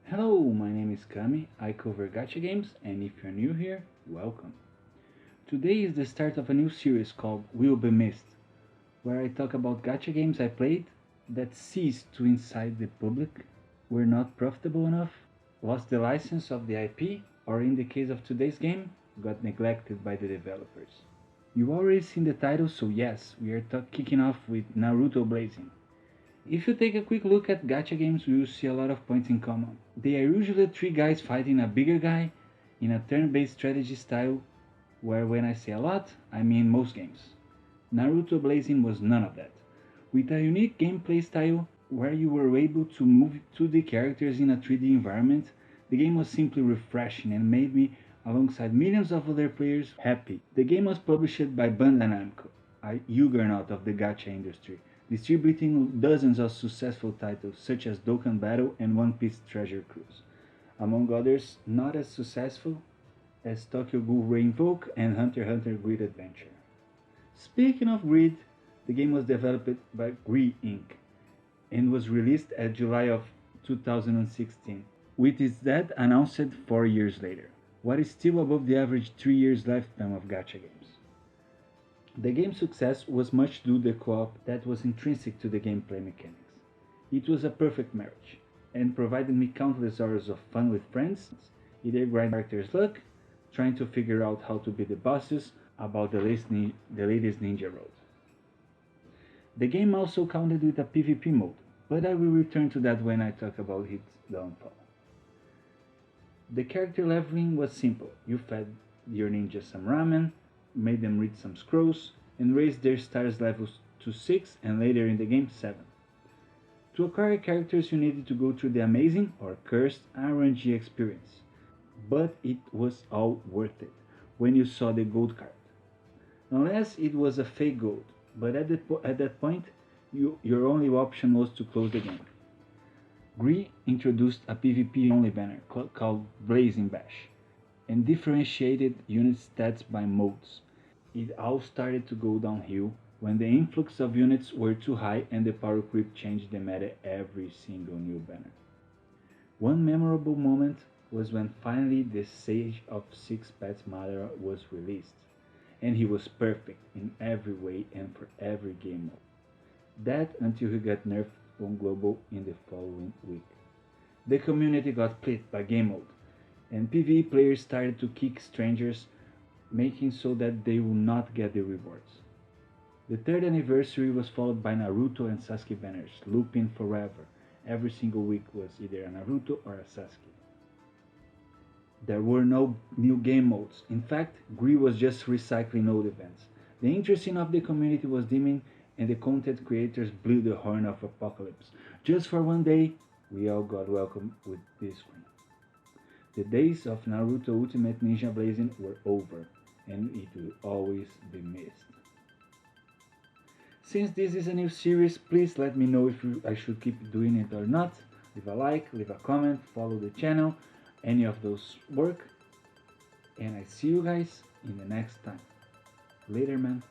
Hello, my name is Kami, I cover gacha games, and if you're new here, welcome. Today is the start of a new series called Will Be Missed, where I talk about gacha games I played that ceased to incite the public, were not profitable enough, lost the license of the IP, or in the case of today's game, got neglected by the developers. You already seen the title, so yes, we are kicking off with Naruto Blazing. If you take a quick look at gacha games, you will see a lot of points in common. They are usually three guys fighting a bigger guy in a turn-based strategy style, where when I say a lot, I mean most games. Naruto Blazing was none of that. With a unique gameplay style where you were able to move 2D characters in a 3D environment, the game was simply refreshing and made me, alongside millions of other players, happy. The game was published by Bandai Namco, a juggernaut of the gacha industry, distributing dozens of successful titles such as Dokkan Battle and One Piece Treasure Cruise, among others not as successful as Tokyo Ghoul Reinvoke and Hunter x Hunter Grid Adventure. Speaking of Grid, the game was developed by Grid Inc. and was released at July of 2016, with its death announced 4 years later, what is still above the average 3 years lifetime of gacha games. The game's success was much due to the co-op that was intrinsic to the gameplay mechanics. It was a perfect marriage, and provided me countless hours of fun with friends, either grinding characters' luck, trying to figure out how to beat the bosses, about the latest ninja road. The game also counted with a PvP mode, but I will return to that when I talk about its downfall. The character leveling was simple. You fed your ninjas some ramen, made them read some scrolls, and raised their stars levels to 6 and later in the game 7. To acquire characters you needed to go through the amazing or cursed RNG experience, but it was all worth it when you saw the gold card. Unless it was a fake gold, but at that point, your only option was to close the game. Gree introduced a PvP only banner called Blazing Bash, and differentiated unit stats by modes. It all started to go downhill when the influx of units were too high and the power creep changed the meta every single new banner. One memorable moment was when finally the Sage of Six Paths Madara was released, and he was perfect in every way and for every game mode. That until he got nerfed on global in the following week. The community got split by game mode, and PvE players started to kick strangers, making so that they would not get the rewards. The third anniversary was followed by Naruto and Sasuke banners, looping forever. Every single week was either a Naruto or a Sasuke. There were no new game modes. In fact, Gree was just recycling old events. The interest of the community was dimming, and the content creators blew the horn of apocalypse. Just for one day, we all got welcomed with this one. The days of Naruto Ultimate Ninja Blazing were over, and it will always be missed. Since this is a new series, please let me know if I should keep doing it or not. Leave a like, leave a comment, follow the channel, any of those work. And I see you guys in the next time. Later, man.